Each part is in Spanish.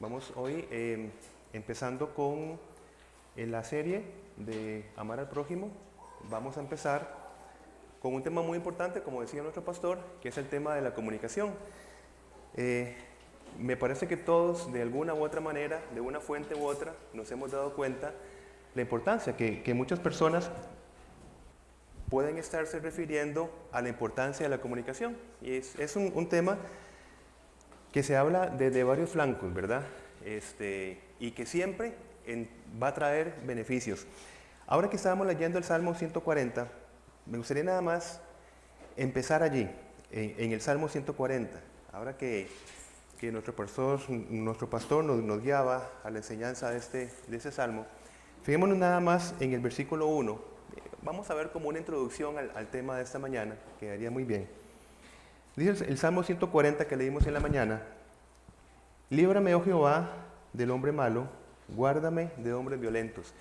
Vamos hoy empezando con la serie de Amar al Prójimo. Vamos a empezar con un tema muy importante, como decía nuestro pastor, que es el tema de la comunicación. Me parece que todos, de alguna u otra manera, de una fuente u otra, nos hemos dado cuenta la importancia que muchas personas pueden estarse refiriendo a la importancia de la comunicación. Y es un tema que se habla desde varios flancos, ¿verdad? Y que siempre va a traer beneficios. Ahora que estábamos leyendo el Salmo 140, me gustaría nada más empezar allí, en el Salmo 140. Ahora que nuestro pastor nos guiaba a la enseñanza de ese Salmo, fijémonos nada más en el versículo 1. Vamos a ver como una introducción al tema de esta mañana, quedaría muy bien. Dice el Salmo 140 que leímos en la mañana: líbrame, oh Jehová, del hombre malo, guárdame de hombres violentos.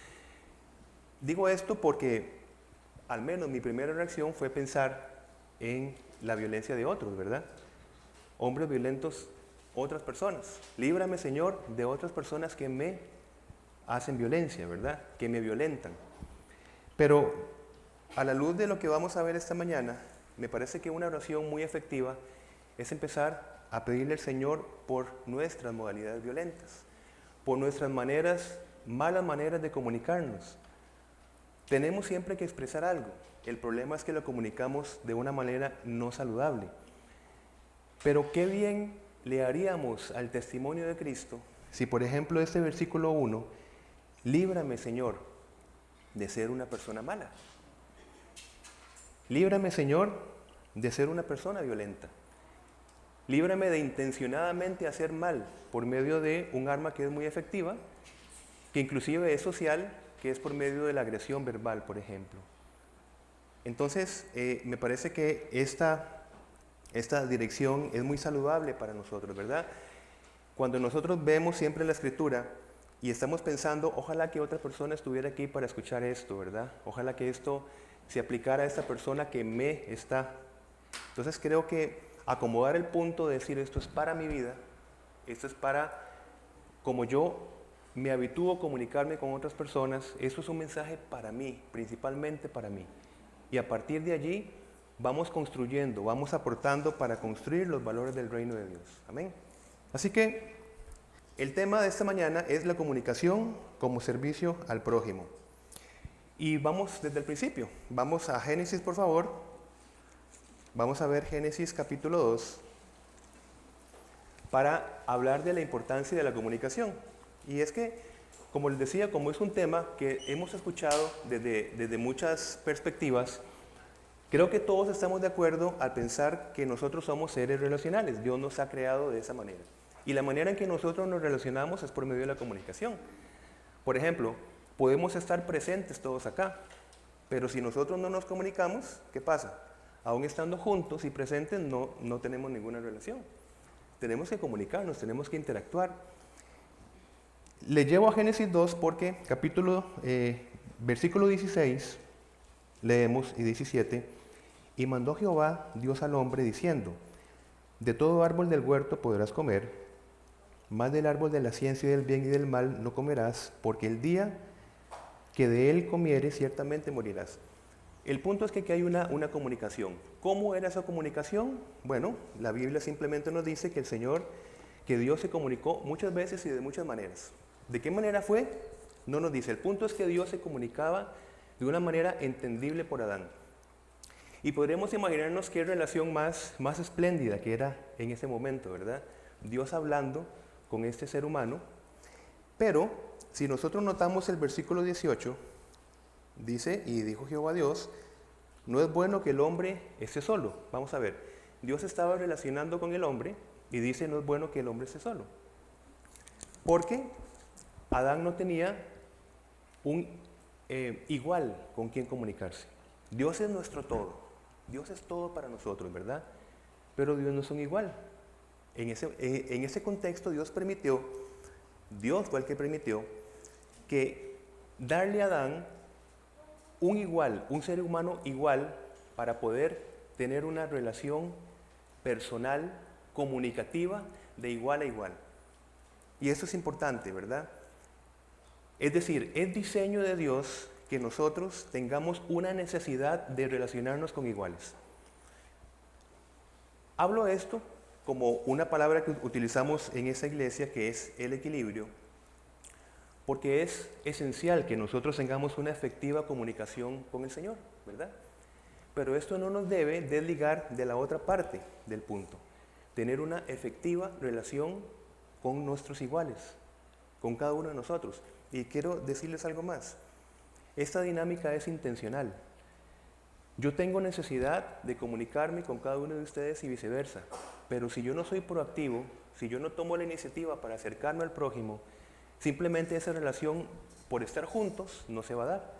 Digo esto porque al menos mi primera reacción fue pensar en la violencia de otros, ¿verdad? Hombres violentos, otras personas. Líbrame, Señor, de otras personas que me hacen violencia, ¿verdad? Que me violentan. Pero a la luz de lo que vamos a ver esta mañana, me parece que una oración muy efectiva es empezar a pedirle al Señor por nuestras modalidades violentas, por nuestras malas maneras de comunicarnos. Tenemos siempre que expresar algo. El problema es que lo comunicamos de una manera no saludable. Pero qué bien le haríamos al testimonio de Cristo si, por ejemplo, este versículo 1, líbrame, Señor, de ser una persona mala. Líbrame, Señor, de ser una persona violenta. Líbrame de intencionadamente hacer mal por medio de un arma que es muy efectiva, que inclusive es social, que es por medio de la agresión verbal, por ejemplo. Entonces, me parece que esta dirección es muy saludable para nosotros, ¿verdad? Cuando nosotros vemos siempre la Escritura y estamos pensando, ojalá que otra persona estuviera aquí para escuchar esto, ¿verdad? Ojalá que esto se aplicara a esta persona que me está. Entonces creo que acomodar el punto de decir esto es para mi vida, esto es para como yo me habitúo a comunicarme con otras personas, esto es un mensaje para mí, principalmente para mí. Y a partir de allí vamos construyendo, vamos aportando para construir los valores del reino de Dios. Amén. Así que el tema de esta mañana es la comunicación como servicio al prójimo. Y vamos desde el principio. Vamos a Génesis, por favor. Vamos a ver Génesis capítulo 2 para hablar de la importancia de la comunicación. Y es que, como les decía, como es un tema que hemos escuchado desde muchas perspectivas, creo que todos estamos de acuerdo al pensar que nosotros somos seres relacionales. Dios nos ha creado de esa manera. Y la manera en que nosotros nos relacionamos es por medio de la comunicación. Por ejemplo, podemos estar presentes todos acá, pero si nosotros no nos comunicamos, ¿qué pasa? Aún estando juntos y presentes no tenemos ninguna relación. Tenemos que comunicarnos, tenemos que interactuar. Le llevo a Génesis 2 porque versículo 16, leemos y 17, y mandó Jehová Dios al hombre diciendo, de todo árbol del huerto podrás comer, mas del árbol de la ciencia del bien y del mal no comerás, porque el día que de él comieres ciertamente morirás. El punto es que aquí hay una comunicación. ¿Cómo era esa comunicación? Bueno, la Biblia simplemente nos dice que Dios se comunicó muchas veces y de muchas maneras. ¿De qué manera fue? No nos dice. El punto es que Dios se comunicaba de una manera entendible por Adán. Y podríamos imaginarnos qué relación más espléndida que era en ese momento, ¿verdad? Dios hablando con este ser humano. Pero si nosotros notamos el versículo 18, dice, y dijo Jehová Dios, no es bueno que el hombre esté solo. Vamos a ver, Dios estaba relacionando con el hombre y dice, no es bueno que el hombre esté solo. Porque Adán no tenía un igual con quien comunicarse. Dios es nuestro todo. Dios es todo para nosotros, ¿verdad? Pero Dios no es un igual. En ese contexto Dios fue el que permitió que darle a Adán un ser humano igual para poder tener una relación personal, comunicativa, de igual a igual. Y eso es importante, ¿verdad? Es decir, es diseño de Dios que nosotros tengamos una necesidad de relacionarnos con iguales. Hablo esto como una palabra que utilizamos en esa iglesia, que es el equilibrio, porque es esencial que nosotros tengamos una efectiva comunicación con el Señor, ¿verdad? Pero esto no nos debe desligar de la otra parte del punto, tener una efectiva relación con nuestros iguales, con cada uno de nosotros. Y quiero decirles algo más, esta dinámica es intencional. Yo tengo necesidad de comunicarme con cada uno de ustedes y viceversa, pero si yo no soy proactivo, si yo no tomo la iniciativa para acercarme al prójimo, simplemente esa relación por estar juntos no se va a dar.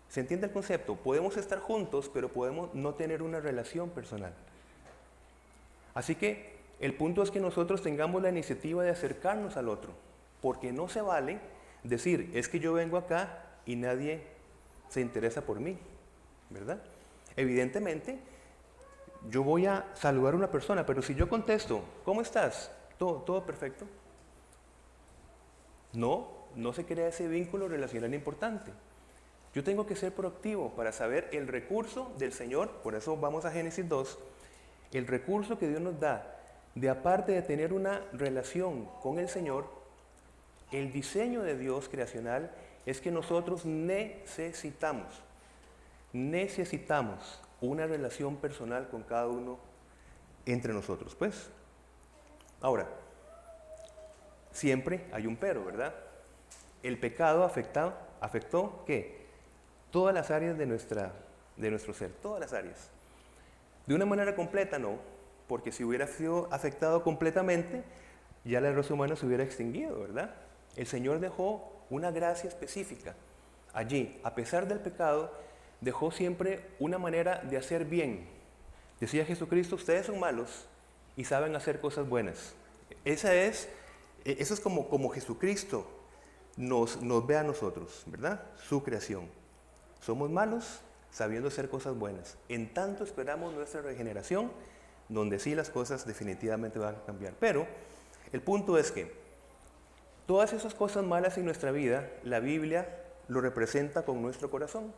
¿Se entiende el concepto? Podemos estar juntos, pero podemos no tener una relación personal. Así que el punto es que nosotros tengamos la iniciativa de acercarnos al otro, porque no se vale decir, es que yo vengo acá y nadie se interesa por mí, ¿verdad? Evidentemente, yo voy a saludar a una persona, pero si yo contesto, ¿cómo estás? ¿Todo perfecto? No se crea ese vínculo relacional importante. Yo tengo que ser proactivo para saber el recurso del Señor, por eso vamos a Génesis 2, el recurso que Dios nos da, de aparte de tener una relación con el Señor, el diseño de Dios creacional es que nosotros necesitamos una relación personal con cada uno entre nosotros, pues. Ahora, siempre hay un pero, ¿verdad? El pecado afectó ¿qué? Todas las áreas de nuestro ser, todas las áreas. De una manera completa no, porque si hubiera sido afectado completamente, ya la raza humana se hubiera extinguido, ¿verdad? El Señor dejó una gracia específica. Allí, a pesar del pecado, dejó siempre una manera de hacer bien. Decía Jesucristo, ustedes son malos y saben hacer cosas buenas. Eso es como Jesucristo nos ve a nosotros, ¿verdad? Su creación. Somos malos sabiendo hacer cosas buenas. En tanto esperamos nuestra regeneración, donde sí las cosas definitivamente van a cambiar. Pero el punto es que todas esas cosas malas en nuestra vida, la Biblia lo representa con nuestro corazón.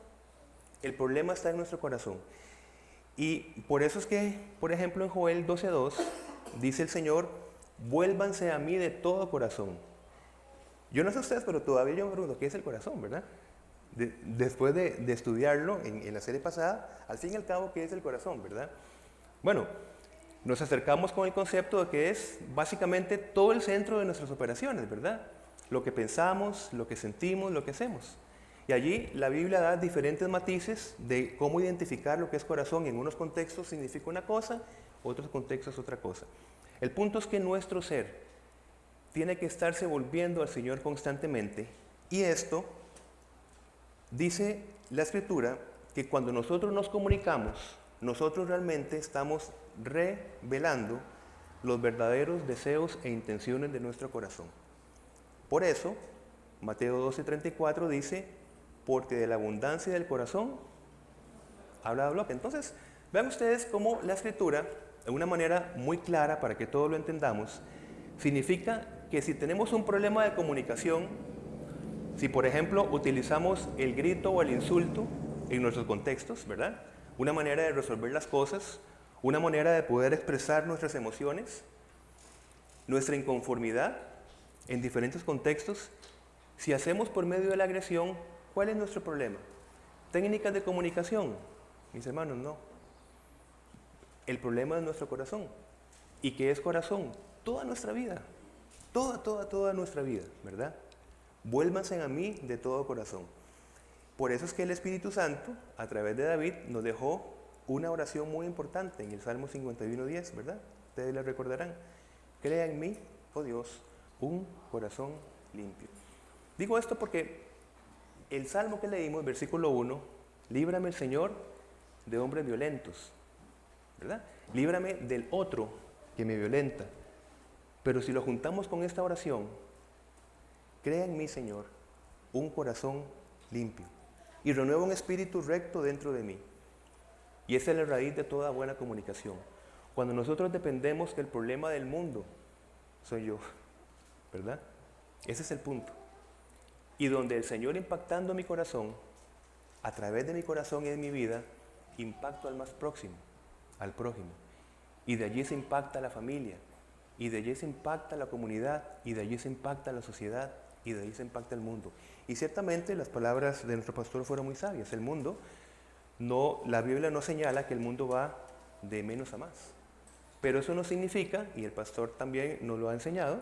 El problema está en nuestro corazón. Y por eso es que, por ejemplo, en Joel 12:2, dice el Señor, vuélvanse a mí de todo corazón. Yo no sé ustedes, pero todavía yo me pregunto, ¿qué es el corazón, verdad? Después de estudiarlo en la serie pasada, al fin y al cabo, ¿qué es el corazón, verdad? Bueno, nos acercamos con el concepto de que es básicamente todo el centro de nuestras operaciones, ¿verdad? Lo que pensamos, lo que sentimos, lo que hacemos. Y allí la Biblia da diferentes matices de cómo identificar lo que es corazón. En unos contextos significa una cosa, otros contextos otra cosa. El punto es que nuestro ser tiene que estarse volviendo al Señor constantemente, y esto dice la Escritura que cuando nosotros nos comunicamos, nosotros realmente estamos revelando los verdaderos deseos e intenciones de nuestro corazón. Por eso, Mateo 12:34 dice, porque de la abundancia del corazón habla la boca. Entonces, vean ustedes cómo la Escritura, de una manera muy clara para que todos lo entendamos, significa que si tenemos un problema de comunicación, si por ejemplo utilizamos el grito o el insulto en nuestros contextos, ¿verdad? Una manera de resolver las cosas, una manera de poder expresar nuestras emociones, nuestra inconformidad en diferentes contextos. Si hacemos por medio de la agresión, ¿cuál es nuestro problema? Técnicas de comunicación, mis hermanos, no. El problema es nuestro corazón. ¿Y qué es corazón? Toda nuestra vida, toda nuestra vida, ¿verdad? Vuélvanse a mí de todo corazón. Por eso es que el Espíritu Santo, a través de David, nos dejó una oración muy importante en el Salmo 51:10, ¿verdad? Ustedes la recordarán. Crea en mí, oh Dios, un corazón limpio. Digo esto porque el Salmo que leímos, versículo 1, líbrame, Señor, de hombres violentos, ¿verdad? Líbrame del otro que me violenta. Pero si lo juntamos con esta oración, crea en mí, Señor, un corazón limpio y renueva un espíritu recto dentro de mí. Y esa es la raíz de toda buena comunicación. Cuando nosotros dependemos que el problema del mundo soy yo, ¿verdad? Ese es el punto. Y donde el Señor impactando mi corazón, a través de mi corazón y de mi vida, impacto al más próximo, al prójimo. Y de allí se impacta la familia, y de allí se impacta la comunidad, y de allí se impacta la sociedad, y de allí se impacta el mundo. Y ciertamente las palabras de nuestro pastor fueron muy sabias. El mundo, la Biblia no señala que el mundo va de menos a más. Pero eso no significa, y el pastor también nos lo ha enseñado,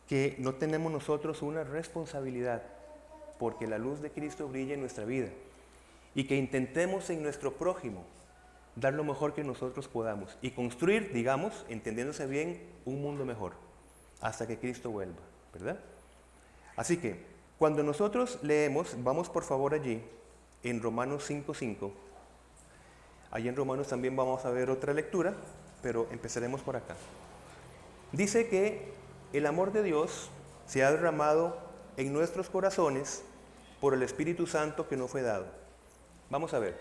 que no tenemos nosotros una responsabilidad porque la luz de Cristo brilla en nuestra vida y que intentemos en nuestro prójimo dar lo mejor que nosotros podamos y construir, digamos, entendiéndose bien, un mundo mejor hasta que Cristo vuelva, ¿verdad? Así que cuando nosotros leemos, vamos por favor allí en Romanos 5:5. Allí en Romanos también vamos a ver otra lectura, pero empezaremos por acá. Dice que el amor de Dios se ha derramado en nuestros corazones por el Espíritu Santo que nos fue dado. Vamos a ver.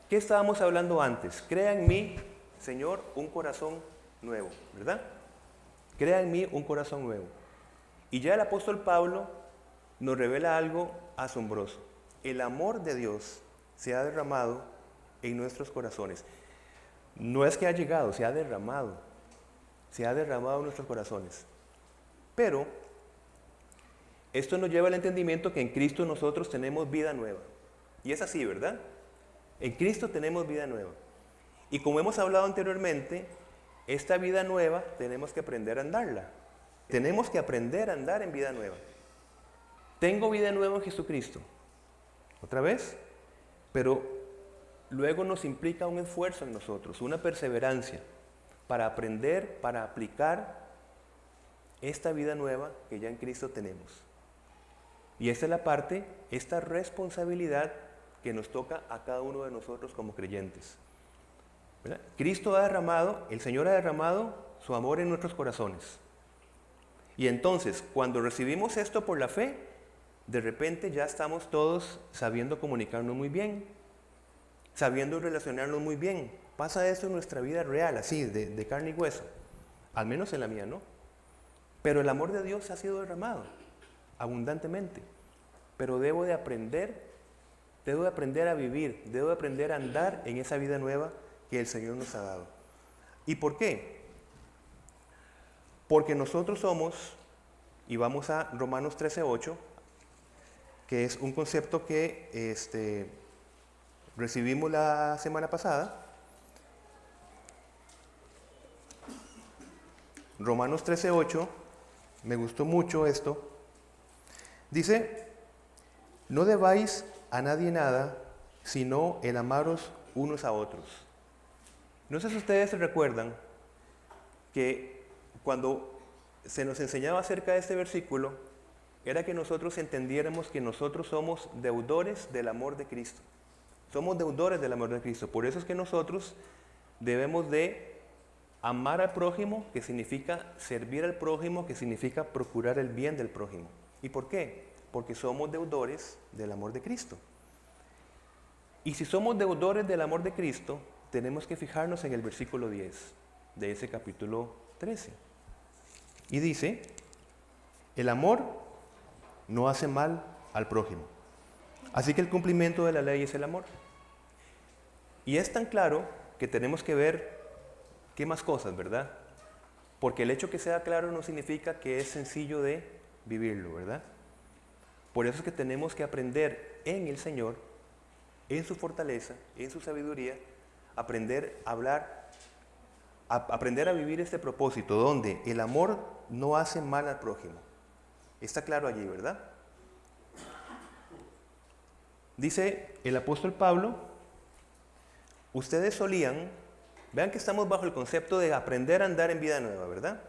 ¿Qué estábamos hablando antes? Crea en mí, Señor, un corazón nuevo, ¿verdad? Crea en mí un corazón nuevo. Y ya el apóstol Pablo nos revela algo asombroso. El amor de Dios se ha derramado en nuestros corazones. No es que ha llegado, se ha derramado. Se ha derramado en nuestros corazones. Pero esto nos lleva al entendimiento que en Cristo nosotros tenemos vida nueva. Y es así, ¿verdad? En Cristo tenemos vida nueva. Y como hemos hablado anteriormente, esta vida nueva tenemos que aprender a andarla. Tenemos que aprender a andar en vida nueva. Tengo vida nueva en Jesucristo. Otra vez, pero luego nos implica un esfuerzo en nosotros, una perseverancia para aprender, para aplicar esta vida nueva que ya en Cristo tenemos. Y esta es la parte, esta responsabilidad que nos toca a cada uno de nosotros como creyentes. ¿Verdad? Cristo ha derramado, el Señor ha derramado su amor en nuestros corazones. Y entonces, cuando recibimos esto por la fe, de repente ya estamos todos sabiendo comunicarnos muy bien, sabiendo relacionarnos muy bien. Pasa eso en nuestra vida real, así, de carne y hueso. Al menos en la mía, ¿no? Pero el amor de Dios ha sido derramado abundantemente. Pero debo de aprender a vivir, debo de aprender a andar en esa vida nueva que el Señor nos ha dado. ¿Y por qué? Porque nosotros somos, y vamos a Romanos 13:8, que es un concepto que recibimos la semana pasada. Romanos 13:8, me gustó mucho esto. Dice, no debáis a nadie nada, sino el amaros unos a otros. No sé si ustedes se recuerdan que cuando se nos enseñaba acerca de este versículo, era que nosotros entendiéramos que nosotros somos deudores del amor de Cristo. Somos deudores del amor de Cristo. Por eso es que nosotros debemos de amar al prójimo, que significa servir al prójimo, que significa procurar el bien del prójimo. ¿Y por qué? Porque somos deudores del amor de Cristo. Y si somos deudores del amor de Cristo, tenemos que fijarnos en el versículo 10 de ese capítulo 13. Y dice, el amor no hace mal al prójimo. Así que el cumplimiento de la ley es el amor. Y es tan claro que tenemos que ver qué más cosas, ¿verdad? Porque el hecho que sea claro no significa que es sencillo de vivirlo, ¿verdad? Por eso es que tenemos que aprender en el Señor, en su fortaleza, en su sabiduría, aprender a hablar, aprender a vivir este propósito donde el amor no hace mal al prójimo. Está claro allí, ¿verdad? Dice el apóstol Pablo, ustedes solían, vean que estamos bajo el concepto de aprender a andar en vida nueva, ¿verdad?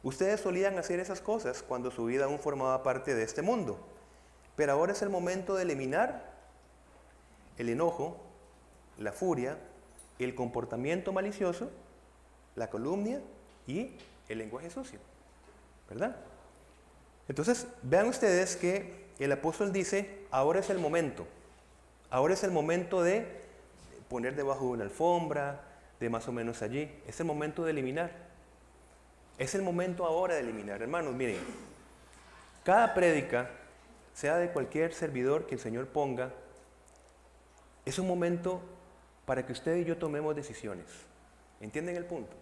Ustedes solían hacer esas cosas cuando su vida aún formaba parte de este mundo. Pero ahora es el momento de eliminar el enojo, la furia, el comportamiento malicioso, la calumnia y el lenguaje sucio, ¿verdad? Entonces, vean ustedes que el apóstol dice, ahora es el momento de poner debajo de una alfombra, de más o menos allí, es el momento de eliminar. Es el momento ahora de eliminar. Hermanos, miren, Cada prédica, sea de cualquier servidor que el Señor ponga, es un momento para que usted y yo tomemos decisiones. ¿Entienden el punto?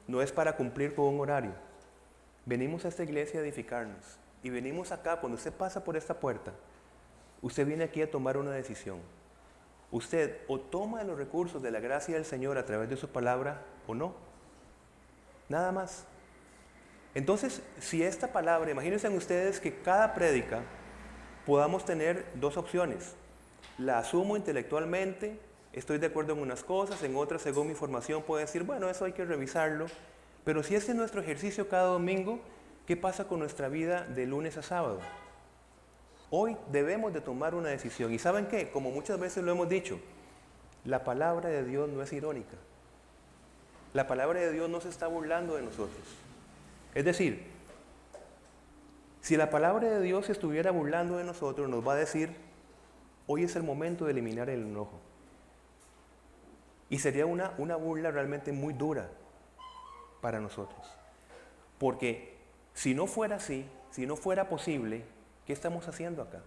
No es para cumplir con un horario. Venimos a esta iglesia a edificarnos. Y venimos acá, cuando usted pasa por esta puerta, usted viene aquí a tomar una decisión. Usted o toma los recursos de la gracia del Señor a través de su palabra o no. Nada más. Entonces, si esta palabra, imagínense ustedes que cada prédica podamos tener dos opciones. La asumo intelectualmente, estoy de acuerdo en unas cosas, en otras, según mi formación, puedo decir, bueno, eso hay que revisarlo. Pero si este es nuestro ejercicio cada domingo, ¿qué pasa con nuestra vida de lunes a sábado? Hoy debemos de tomar una decisión. ¿Y saben qué? Como muchas veces lo hemos dicho, la palabra de Dios no es irónica. La palabra de Dios no se está burlando de nosotros. Es decir, si la palabra de Dios se estuviera burlando de nosotros, nos va a decir, hoy es el momento de eliminar el enojo. Y sería una burla realmente muy dura para nosotros. Porque si no fuera así, si no fuera posible, ¿qué estamos haciendo acá?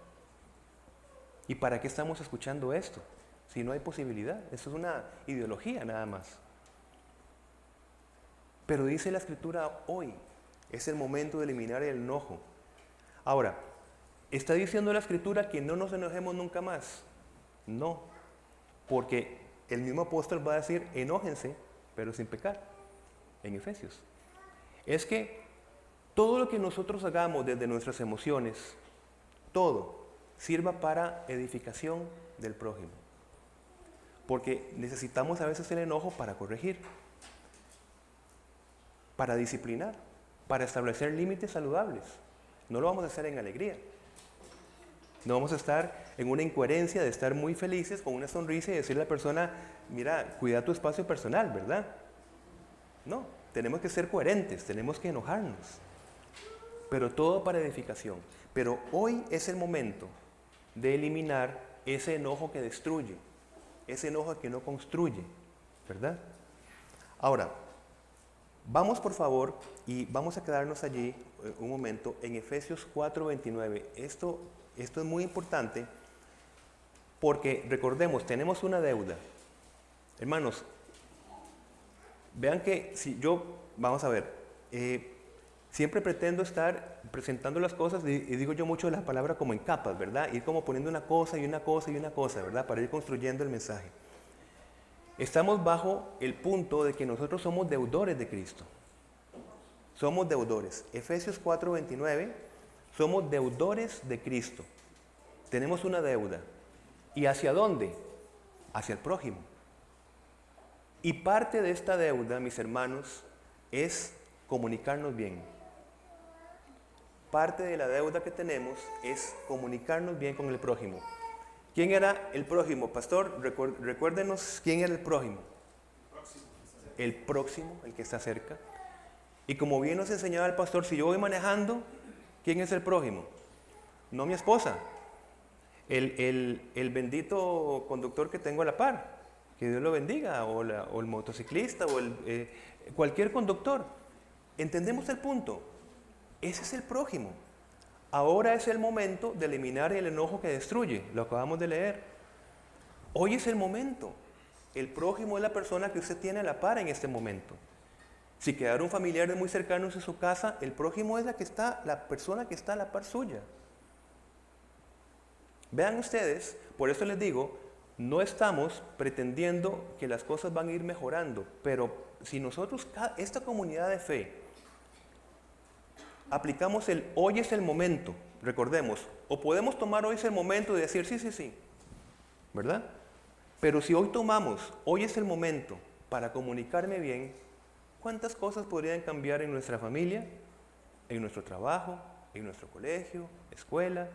¿Y para qué estamos escuchando esto? Si no hay posibilidad, eso es una ideología nada más. Pero dice la Escritura, hoy es el momento de eliminar el enojo. Ahora, ¿está diciendo la Escritura que no nos enojemos nunca más? No, porque el mismo apóstol va a decir, enójense, pero sin pecar, en Efesios. Es que todo lo que nosotros hagamos desde nuestras emociones, todo, sirva para edificación del prójimo. Porque necesitamos a veces el enojo para corregir, para disciplinar, para establecer límites saludables. No lo vamos a hacer en alegría. No vamos a estar en una incoherencia de estar muy felices con una sonrisa y decirle a la persona, mira, cuida tu espacio personal, ¿verdad? No, tenemos que ser coherentes, tenemos que enojarnos. Pero todo para edificación. Pero hoy es el momento de eliminar ese enojo que destruye, ese enojo que no construye, ¿verdad? Ahora, vamos por favor y vamos a quedarnos allí un momento en Efesios 4:29. Esto es muy importante porque recordemos, tenemos una deuda. Hermanos, vean que si yo, vamos a ver, siempre pretendo estar presentando las cosas y digo yo mucho la palabra como en capas, ¿verdad? Ir como poniendo una cosa y una cosa y una cosa, ¿verdad? Para ir construyendo el mensaje. Estamos bajo el punto de que nosotros somos deudores de Cristo. Somos deudores. Efesios 4:29, somos deudores de Cristo. Tenemos una deuda. ¿Y hacia dónde? Hacia el prójimo. Y parte de esta deuda, mis hermanos, es comunicarnos bien. Parte de la deuda que tenemos es comunicarnos bien con el prójimo. ¿Quién era el prójimo? Pastor, recuérdenos quién era el prójimo. El próximo, el que está cerca. Y como bien nos enseñaba el pastor, si yo voy manejando, ¿quién es el prójimo? No mi esposa. El bendito conductor que tengo a la par. Que Dios lo bendiga. O el motociclista o cualquier conductor. ¿Entendemos el punto? Ese es el prójimo. Ahora es el momento de eliminar el enojo que destruye. Lo acabamos de leer. Hoy es el momento. El prójimo es la persona que usted tiene a la par en este momento. Si quedaron familiares muy cercanos en su casa, el prójimo es la persona que está a la par suya. Vean ustedes, por eso les digo, no estamos pretendiendo que las cosas van a ir mejorando, pero si nosotros, esta comunidad de fe, aplicamos hoy es el momento, recordemos, o podemos tomar hoy es el momento de decir sí, ¿verdad? Pero si hoy tomamos, hoy es el momento para comunicarme bien, ¿cuántas cosas podrían cambiar en nuestra familia, en nuestro trabajo, en nuestro colegio, escuela,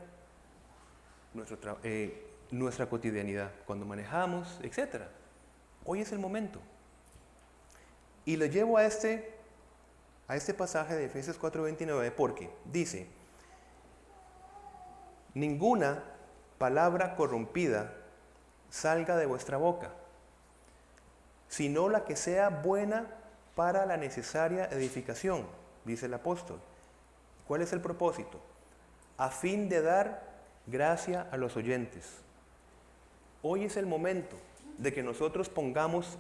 nuestra cotidianidad, cuando manejamos, etcétera? Hoy es el momento. Y lo llevo a este pasaje de Efesios 4:29 porque dice, ninguna palabra corrompida salga de vuestra boca, sino la que sea buena para la necesaria edificación, dice el apóstol. ¿Cuál es el propósito? a fin de dar gracia a los oyentes. Hoy es el momento de que nosotros pongamos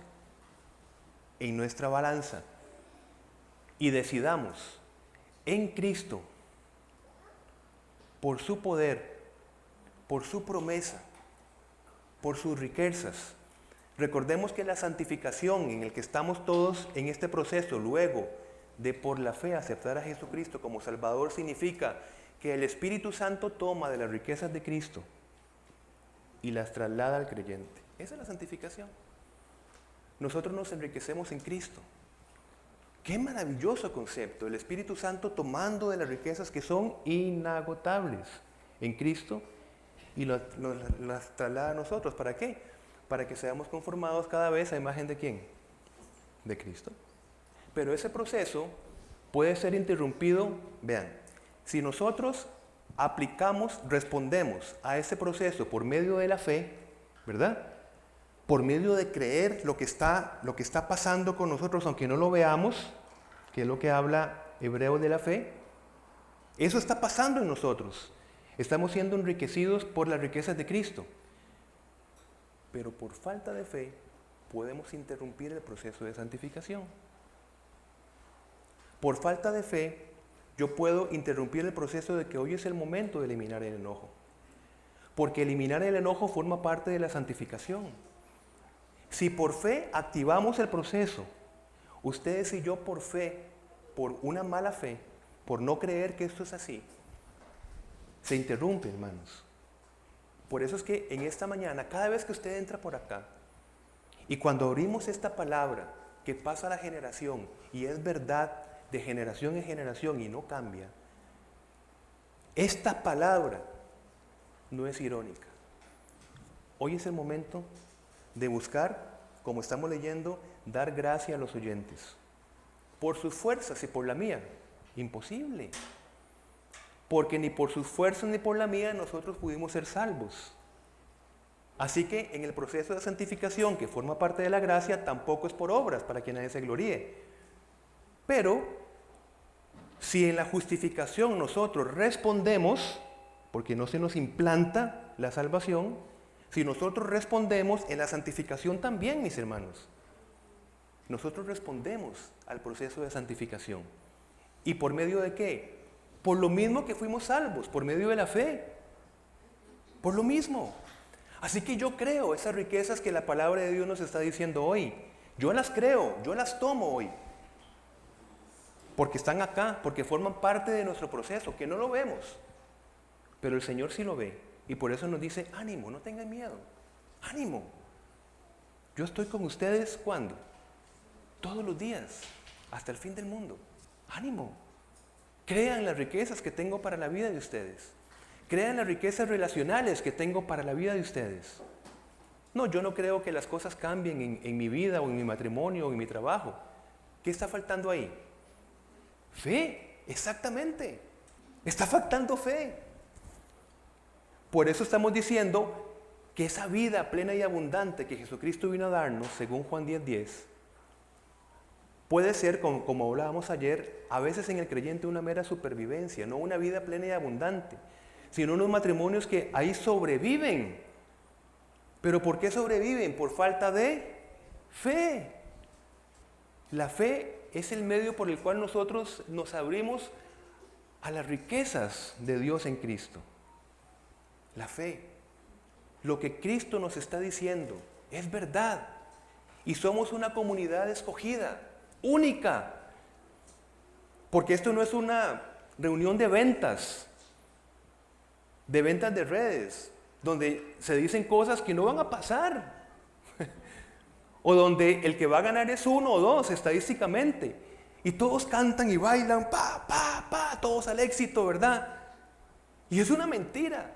en nuestra balanza y decidamos en Cristo, por su poder, por su promesa, por sus riquezas. Recordemos que la santificación en el que estamos todos en este proceso, luego de por la fe aceptar a Jesucristo como Salvador, significa que el Espíritu Santo toma de las riquezas de Cristo y las traslada al creyente. Esa es la santificación. Nosotros nos enriquecemos en Cristo. Qué maravilloso concepto, el Espíritu Santo tomando de las riquezas que son inagotables en Cristo y las traslada a nosotros. ¿Para qué? Para que seamos conformados cada vez a imagen de ¿quién? De Cristo. Pero ese proceso puede ser interrumpido, vean, si nosotros respondemos a ese proceso por medio de la fe, ¿verdad? Por medio de creer lo que está pasando con nosotros, aunque no lo veamos, que es lo que habla Hebreos de la fe, eso está pasando en nosotros. Estamos siendo enriquecidos por las riquezas de Cristo. Pero por falta de fe podemos interrumpir el proceso de santificación. Por falta de fe, yo puedo interrumpir el proceso de que hoy es el momento de eliminar el enojo. Porque eliminar el enojo forma parte de la santificación. Si por fe activamos el proceso, ustedes y yo por fe, por una mala fe, por no creer que esto es así, se interrumpe, hermanos. Por eso es que en esta mañana, cada vez que usted entra por acá, y cuando abrimos esta palabra que pasa a la generación, y es verdad de generación en generación y no cambia, esta palabra no es irónica. Hoy es el momento de buscar, como estamos leyendo, dar gracia a los oyentes. Por sus fuerzas y por la mía, imposible. Porque ni por sus fuerzas ni por la mía nosotros pudimos ser salvos. Así que en el proceso de santificación, que forma parte de la gracia, tampoco es por obras para que nadie se gloríe. Pero, si en la justificación nosotros respondemos, porque no se nos implanta la salvación, si nosotros respondemos en la santificación también, mis hermanos, nosotros respondemos al proceso de santificación. ¿Y por medio de qué? Por lo mismo que fuimos salvos, por medio de la fe. Por lo mismo. Así que yo creo esas riquezas que la palabra de Dios nos está diciendo hoy. Yo las creo, yo las tomo hoy. Porque están acá, porque forman parte de nuestro proceso, que no lo vemos. Pero el Señor sí lo ve. Y por eso nos dice, ánimo, no tengan miedo. Ánimo. Yo estoy con ustedes, ¿cuándo? Todos los días, hasta el fin del mundo. Ánimo. Crean las riquezas que tengo para la vida de ustedes. Crean las riquezas relacionales que tengo para la vida de ustedes. No, yo no creo que las cosas cambien en mi vida o en mi matrimonio o en mi trabajo. ¿Qué está faltando ahí? Fe, exactamente. Está faltando fe. Por eso estamos diciendo que esa vida plena y abundante que Jesucristo vino a darnos, según Juan 10:10, puede ser, como hablábamos ayer, a veces en el creyente una mera supervivencia, no una vida plena y abundante, sino unos matrimonios que ahí sobreviven. ¿Pero por qué sobreviven? Por falta de fe. La fe es el medio por el cual nosotros nos abrimos a las riquezas de Dios en Cristo. La fe. Lo que Cristo nos está diciendo es verdad. Y somos una comunidad escogida, única. Porque esto no es una reunión de ventas de redes, donde se dicen cosas que no van a pasar. O donde el que va a ganar es 1 o 2 estadísticamente. Y todos cantan y bailan, todos al éxito, ¿verdad? Y es una mentira.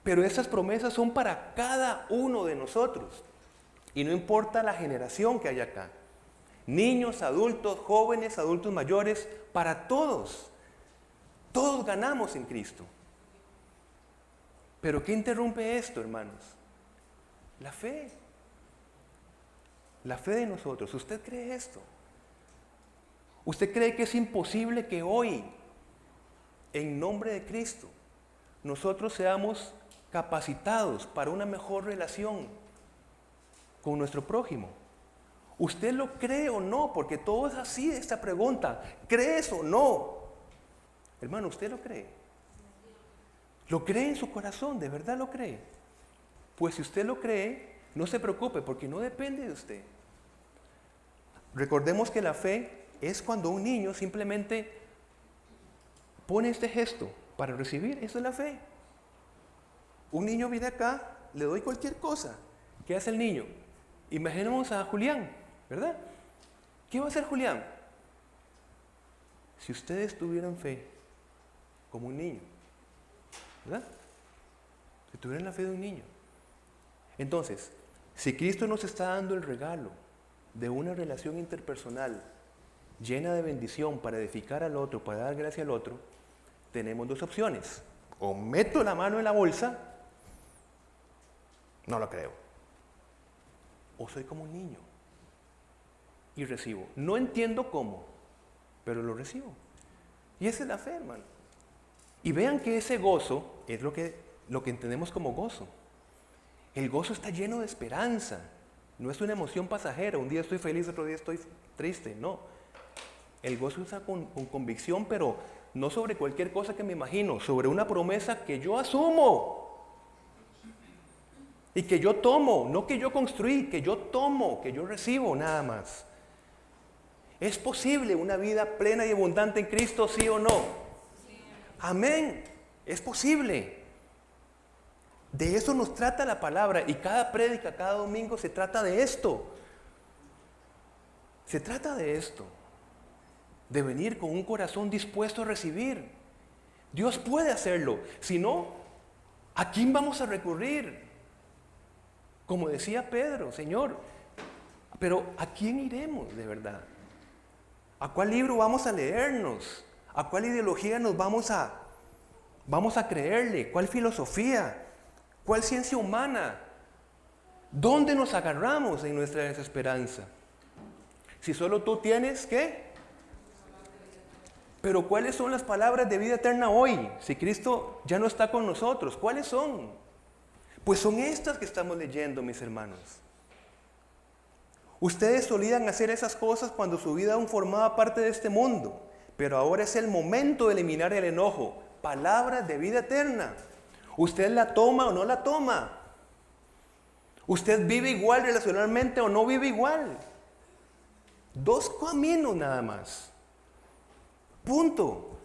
Pero esas promesas son para cada uno de nosotros. Y no importa la generación que hay acá. Niños, adultos, jóvenes, adultos mayores, para todos. Todos ganamos en Cristo. Pero ¿qué interrumpe esto, hermanos? La fe. La fe de nosotros. ¿Usted cree esto? ¿Usted cree que es imposible que hoy, en nombre de Cristo, nosotros seamos capacitados para una mejor relación con nuestro prójimo. ¿Usted lo cree o no? Porque todo es así, esta pregunta. ¿Crees o no? Hermano, ¿usted lo cree? ¿Lo cree en su corazón? ¿De verdad lo cree? Pues si usted lo cree, no se preocupe porque no depende de usted. Recordemos que la fe es cuando un niño simplemente pone este gesto para recibir. Eso es la fe. Un niño viene acá, le doy cualquier cosa. ¿Qué hace el niño? Imaginemos a Julián, ¿verdad? ¿Qué va a hacer Julián? Si ustedes tuvieran fe como un niño, ¿verdad? Si tuvieran la fe de un niño. Entonces, si Cristo nos está dando el regalo de una relación interpersonal llena de bendición para edificar al otro, para dar gracia al otro, tenemos dos opciones. O meto la mano en la bolsa, no lo creo. O soy como un niño y recibo. No entiendo cómo, pero lo recibo. Y esa es la fe, hermano. Y vean que ese gozo es lo que entendemos como gozo. El gozo está lleno de esperanza. No es una emoción pasajera. Un día estoy feliz, otro día estoy triste. No. El gozo está con convicción, pero no sobre cualquier cosa que me imagino, sobre una promesa que yo asumo. Y que yo tomo, no que yo construí, que yo tomo, que yo recibo nada más. ¿Es posible una vida plena y abundante en Cristo, sí o no? Sí. Amén. Es posible. De eso nos trata la palabra y cada prédica, cada domingo se trata de esto. Se trata de esto. De venir con un corazón dispuesto a recibir. Dios puede hacerlo. Si no, ¿a quién vamos a recurrir? Como decía Pedro, Señor, pero ¿a quién iremos de verdad? ¿A cuál libro vamos a leernos? ¿A cuál ideología nos vamos a creerle? ¿Cuál filosofía? ¿Cuál ciencia humana? ¿Dónde nos agarramos en nuestra desesperanza? Si solo tú tienes, ¿qué? Pero ¿cuáles son las palabras de vida eterna hoy? Si Cristo ya no está con nosotros, ¿cuáles son? Pues son estas que estamos leyendo, mis hermanos. Ustedes solían hacer esas cosas cuando su vida aún formaba parte de este mundo, pero ahora es el momento de eliminar el enojo. Palabras de vida eterna. ¿Usted la toma o no la toma? ¿Usted vive igual relacionalmente o no vive igual? Dos caminos nada más. Punto.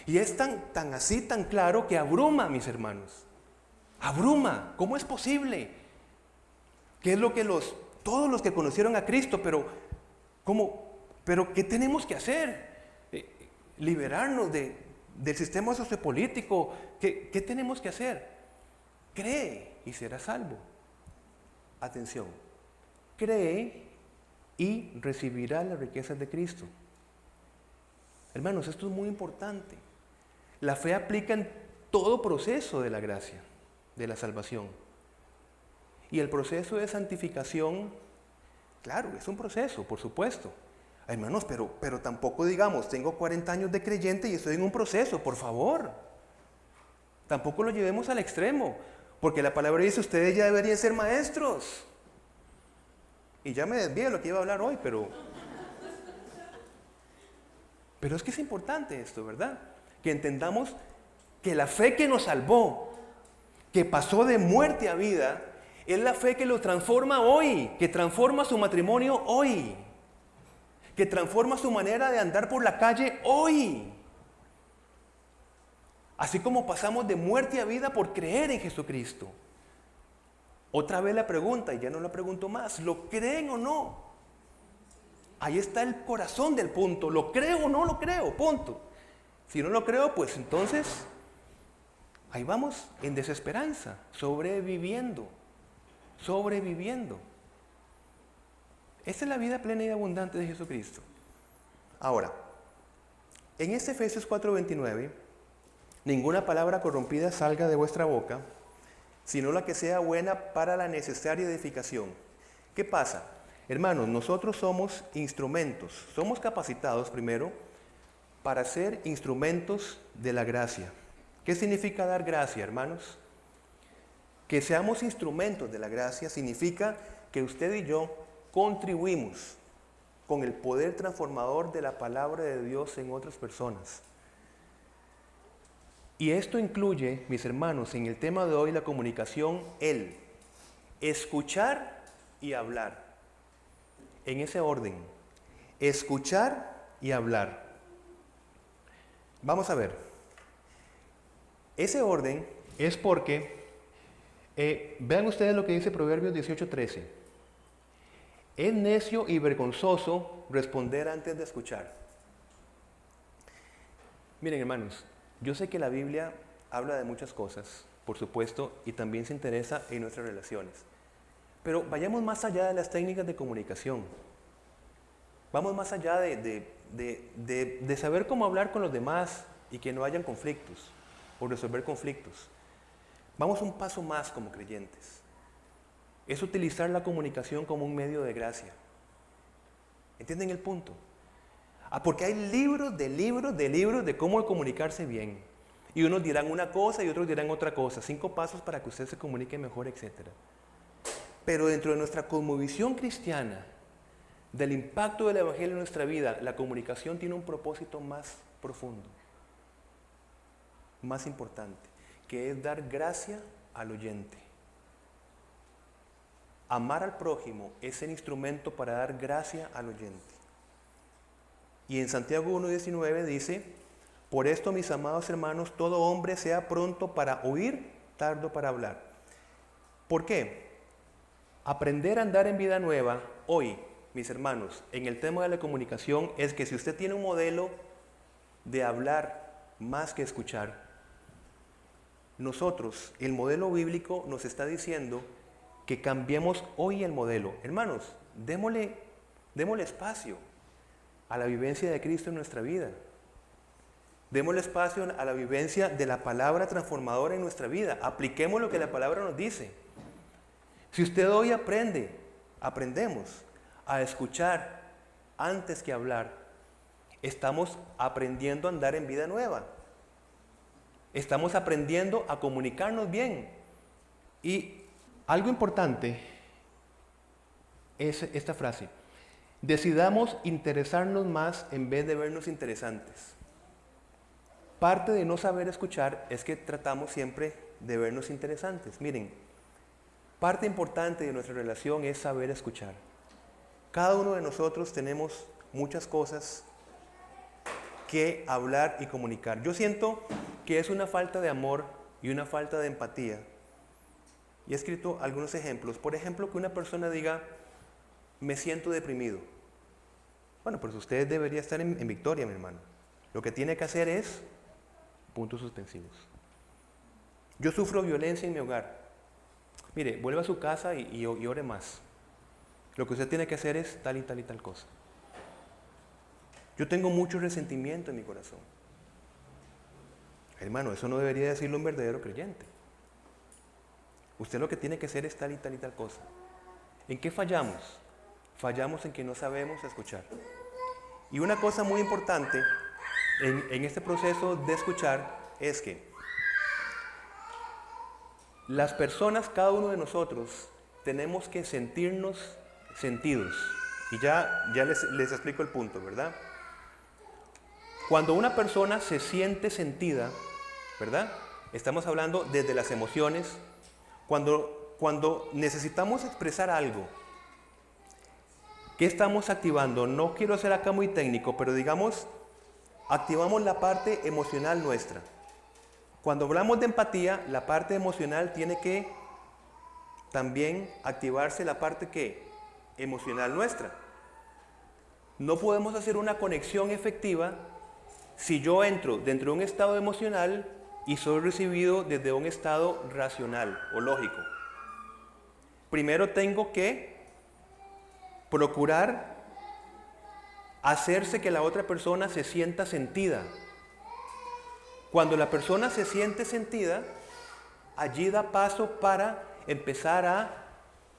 Y es tan así, tan claro que abruma, mis hermanos. Abruma. ¿Cómo es posible? ¿Qué es lo que todos los que conocieron a Cristo, pero ¿qué tenemos que hacer? Liberarnos del sistema sociopolítico. ¿Qué tenemos que hacer? Cree y será salvo. Atención. Cree y recibirá las riquezas de Cristo. Hermanos, esto es muy importante. La fe aplica en todo proceso de la gracia, de la salvación. Y el proceso de santificación, claro, es un proceso, por supuesto. Hermanos, pero tampoco digamos, tengo 40 años de creyente y estoy en un proceso, por favor. Tampoco lo llevemos al extremo, porque la palabra dice, ustedes ya deberían ser maestros. Y ya me desvié de lo que iba a hablar hoy, pero es que es importante esto, ¿verdad? Que entendamos que la fe que nos salvó, que pasó de muerte a vida, es la fe que lo transforma hoy, que transforma su matrimonio hoy, que transforma su manera de andar por la calle hoy. Así como pasamos de muerte a vida por creer en Jesucristo. Otra vez la pregunta, y ya no la pregunto más, ¿lo creen o no? Ahí está el corazón del punto, ¿lo creo o no lo creo? Punto. Si no lo creo, pues entonces, ahí vamos, en desesperanza, sobreviviendo. Esta es la vida plena y abundante de Jesucristo. Ahora, en este Efesios 4:29, ninguna palabra corrompida salga de vuestra boca, sino la que sea buena para la necesaria edificación. ¿Qué pasa? Hermanos, nosotros somos instrumentos, somos capacitados primero para ser instrumentos de la gracia ¿Qué significa dar gracia, hermanos? Que seamos instrumentos de la gracia significa que usted y yo contribuimos con el poder transformador de la palabra de Dios en otras personas. Y esto incluye, mis hermanos, en el tema de hoy, la comunicación, el escuchar y hablar. En ese orden, escuchar y hablar. Vamos a ver. Ese orden es porque, vean ustedes lo que dice Proverbios 18:13. Es necio y vergonzoso responder antes de escuchar. Miren, hermanos, yo sé que la Biblia habla de muchas cosas, por supuesto, y también se interesa en nuestras relaciones. Pero vayamos más allá de las técnicas de comunicación. Vamos más allá de saber cómo hablar con los demás y que no hayan conflictos o resolver conflictos. Vamos un paso más como creyentes. Es utilizar la comunicación como un medio de gracia. ¿Entienden el punto? Porque hay libros de cómo comunicarse bien. Y unos dirán una cosa y otros dirán otra cosa. 5 pasos para que usted se comunique mejor, etc. Pero dentro de nuestra cosmovisión cristiana, del impacto del Evangelio en nuestra vida, la comunicación tiene un propósito más profundo, más importante, que es dar gracia al oyente. Amar al prójimo es el instrumento para dar gracia al oyente. Y en Santiago 1:19 dice: por esto, mis amados hermanos, todo hombre sea pronto para oír, tardo para hablar. ¿Por qué? Aprender a andar en vida nueva hoy, mis hermanos, en el tema de la comunicación, es que si usted tiene un modelo de hablar más que escuchar, nosotros, el modelo bíblico nos está diciendo que cambiemos hoy el modelo. Hermanos, démosle espacio a la vivencia de Cristo en nuestra vida. Démosle espacio a la vivencia de la palabra transformadora en nuestra vida. Apliquemos lo que la palabra nos dice. Si usted hoy aprendemos a escuchar antes que hablar, estamos aprendiendo a andar en vida nueva. Estamos aprendiendo a comunicarnos bien. Y algo importante es esta frase: decidamos interesarnos más en vez de vernos interesantes. Parte de no saber escuchar es que tratamos siempre de vernos interesantes. Miren, parte importante de nuestra relación es saber escuchar. Cada uno de nosotros tenemos muchas cosas que hablar y comunicar. Yo siento que es una falta de amor y una falta de empatía. Y he escrito algunos ejemplos. Por ejemplo, que una persona diga: me siento deprimido. Bueno, pues usted debería estar en victoria, mi hermano. Lo que tiene que hacer es puntos suspensivos. Yo sufro violencia en mi hogar. Mire, vuelva a su casa y ore más. Lo que usted tiene que hacer es tal y tal y tal cosa. Yo tengo mucho resentimiento en mi corazón. Hermano, eso no debería decirlo un verdadero creyente. Usted lo que tiene que hacer es tal y tal y tal cosa. ¿En qué fallamos? Fallamos en que no sabemos escuchar. Y una cosa muy importante en este proceso de escuchar es que las personas, cada uno de nosotros, tenemos que sentirnos sentidos. Y ya les explico el punto, ¿verdad? Cuando una persona se siente sentida, ¿verdad? Estamos hablando desde las emociones. Cuando necesitamos expresar algo, ¿qué estamos activando? No quiero ser acá muy técnico, pero digamos, activamos la parte emocional nuestra. Cuando hablamos de empatía, la parte emocional tiene que también activarse la parte emocional nuestra. No podemos hacer una conexión efectiva si yo entro dentro de un estado emocional y soy recibido desde un estado racional o lógico. Primero tengo que procurar hacerse que la otra persona se sienta sentida. Cuando la persona se siente sentida, allí da paso para empezar a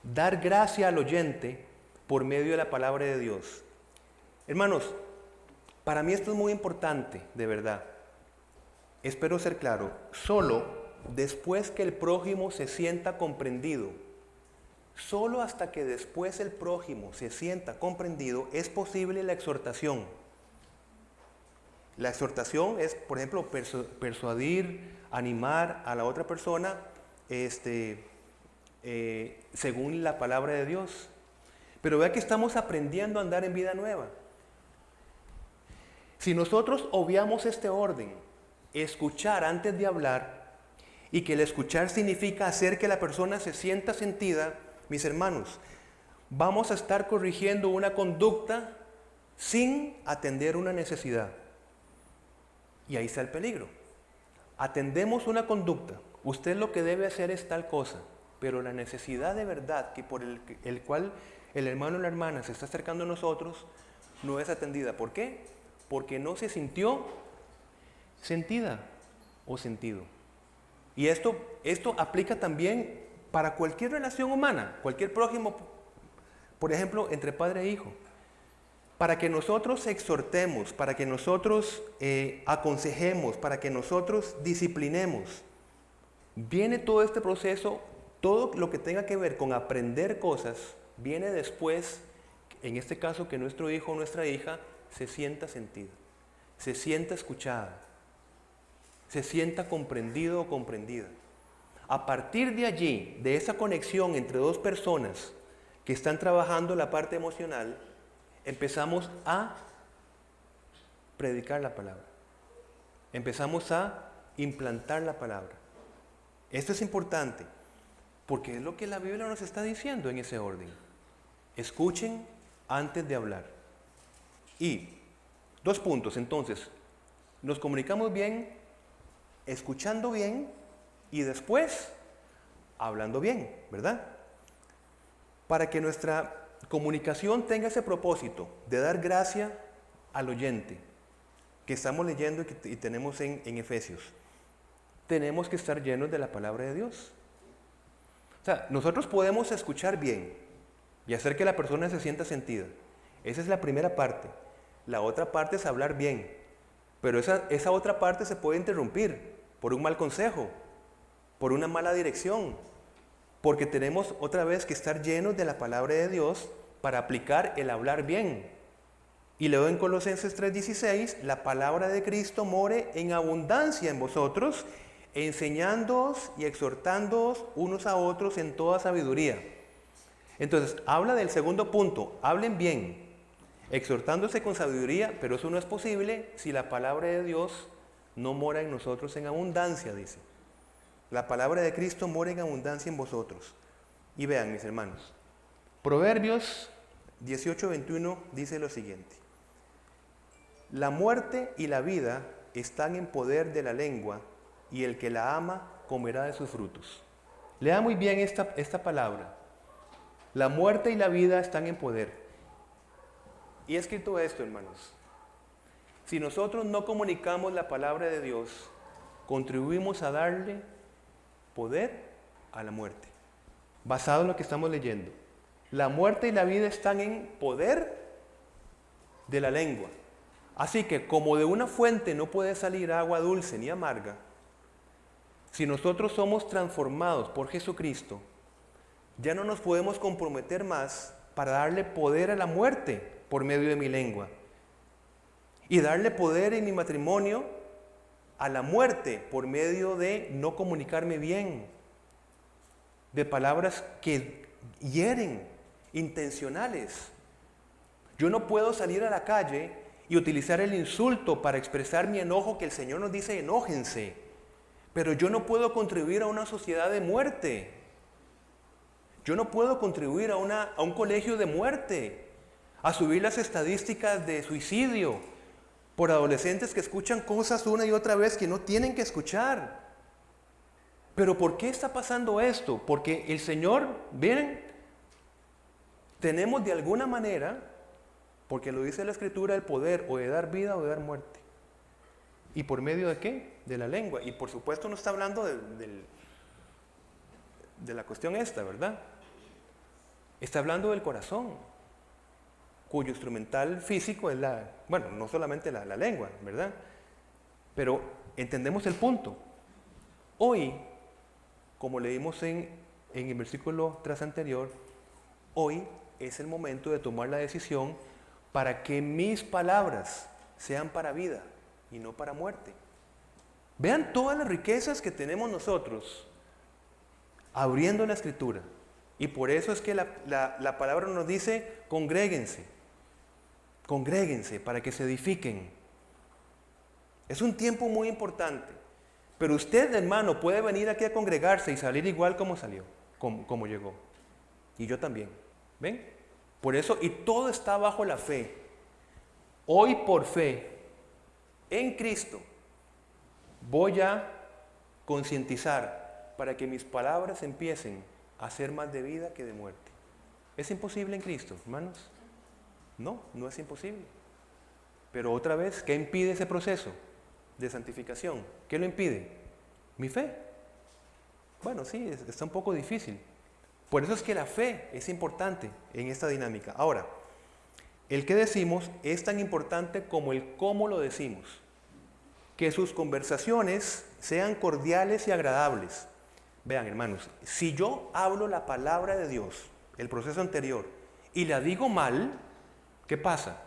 dar gracia al oyente por medio de la palabra de Dios. Hermanos, para mí esto es muy importante, de verdad. espero ser claro, solo después que el prójimo se sienta comprendido, solo hasta que después el prójimo se sienta comprendido es posible la exhortación. La exhortación es, por ejemplo, persuadir, animar a la otra persona según la palabra de Dios. Pero vea que estamos aprendiendo a andar en vida nueva. Si nosotros obviamos este orden, escuchar antes de hablar, y que el escuchar significa hacer que la persona se sienta sentida, mis hermanos, vamos a estar corrigiendo una conducta sin atender una necesidad. Y ahí está el peligro. Atendemos una conducta. Usted lo que debe hacer es tal cosa, pero la necesidad de verdad que por el cual el hermano o la hermana se está acercando a nosotros no es atendida. ¿Por qué? Porque no se sintió sentida o sentido. Y esto aplica también para cualquier relación humana, cualquier prójimo, por ejemplo, entre padre e hijo. Para que nosotros exhortemos, para que nosotros aconsejemos, para que nosotros disciplinemos, viene todo este proceso, todo lo que tenga que ver con aprender cosas, viene después, en este caso, que nuestro hijo o nuestra hija se sienta sentida, se sienta escuchada, se sienta comprendido o comprendida. A partir de allí, de esa conexión entre dos personas que están trabajando la parte emocional, empezamos a predicar la palabra. Empezamos a implantar la palabra. Esto es importante, porque es lo que la Biblia nos está diciendo en ese orden. Escuchen antes de hablar. Y 2 puntos, entonces, nos comunicamos bien, escuchando bien y después hablando bien, ¿verdad? Para que nuestra comunicación tenga ese propósito de dar gracia al oyente que estamos leyendo y tenemos en Efesios. Tenemos que estar llenos de la palabra de Dios. O sea, nosotros podemos escuchar bien y hacer que la persona se sienta sentida. Esa es la primera parte. La otra parte es hablar bien. Pero esa otra parte se puede interrumpir por un mal consejo, por una mala dirección, porque tenemos otra vez que estar llenos de la palabra de Dios para aplicar el hablar bien. Y luego en Colosenses 3:16, la palabra de Cristo more en abundancia en vosotros, enseñándoos y exhortándoos unos a otros en toda sabiduría. Entonces, habla del segundo punto, hablen bien, exhortándose con sabiduría, pero eso no es posible si la palabra de Dios no mora en nosotros en abundancia, dice. La palabra de Cristo mora en abundancia en vosotros. Y vean, mis hermanos, Proverbios 18:21 dice lo siguiente: la muerte y la vida están en poder de la lengua, y el que la ama comerá de sus frutos. Lea muy bien esta palabra. La muerte y la vida están en poder. Y he escrito esto, hermanos. Si nosotros no comunicamos la palabra de Dios, contribuimos a darle poder a la muerte. Basado en lo que estamos leyendo. La muerte y la vida están en poder de la lengua. Así que como de una fuente no puede salir agua dulce ni amarga, si nosotros somos transformados por Jesucristo, ya no nos podemos comprometer más para darle poder a la muerte por medio de mi lengua. Y darle poder en mi matrimonio a la muerte por medio de no comunicarme bien, de palabras que hieren, intencionales. Yo no puedo salir a la calle y utilizar el insulto para expresar mi enojo, que el Señor nos dice enójense, pero yo no puedo contribuir a una sociedad de muerte. Yo no puedo contribuir a un colegio de muerte, a subir las estadísticas de suicidio por adolescentes que escuchan cosas una y otra vez que no tienen que escuchar. Pero ¿por qué está pasando esto? Porque el Señor, miren, tenemos de alguna manera, porque lo dice la Escritura, el poder o de dar vida o de dar muerte. ¿Y por medio de qué? De la lengua. Y por supuesto no está hablando de la cuestión esta, ¿verdad? Está hablando del corazón, cuyo instrumental físico es no solamente la lengua, ¿verdad? Pero ¿Entendemos el punto? Hoy, como leímos en el versículo tras anterior, hoy es el momento de tomar la decisión para que mis palabras sean para vida y no para muerte. Vean todas las riquezas que tenemos nosotros abriendo la Escritura. Y por eso es que la palabra nos dice, congréguense para que se edifiquen. Es un tiempo muy importante. Pero usted, hermano, puede venir aquí a congregarse y salir igual como salió, como llegó. Y yo también. ¿Ven? Por eso, y todo está bajo la fe. Hoy por fe, en Cristo, voy a concientizar para que mis palabras empiecen a ser más de vida que de muerte. ¿Es imposible en Cristo, hermanos? No, no es imposible. Pero otra vez, ¿qué impide ese proceso de santificación? ¿Qué lo impide? Mi fe. Bueno, sí, está un poco difícil. Por eso es que la fe es importante en esta dinámica. Ahora, el qué decimos es tan importante como el cómo lo decimos. Que sus conversaciones sean cordiales y agradables. Vean, hermanos, si yo hablo la palabra de Dios, el proceso anterior, y la digo mal, ¿qué pasa?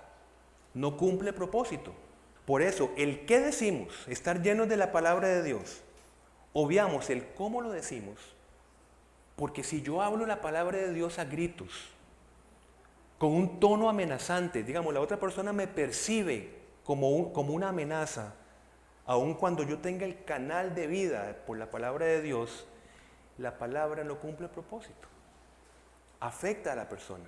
No cumple propósito. Por eso, el qué decimos, estar llenos de la palabra de Dios, obviamos el cómo lo decimos, porque si yo hablo la palabra de Dios a gritos, con un tono amenazante, digamos, la otra persona me percibe como una amenaza, aun cuando yo tenga el canal de vida por la palabra de Dios, la palabra no cumple propósito. Afecta a la persona.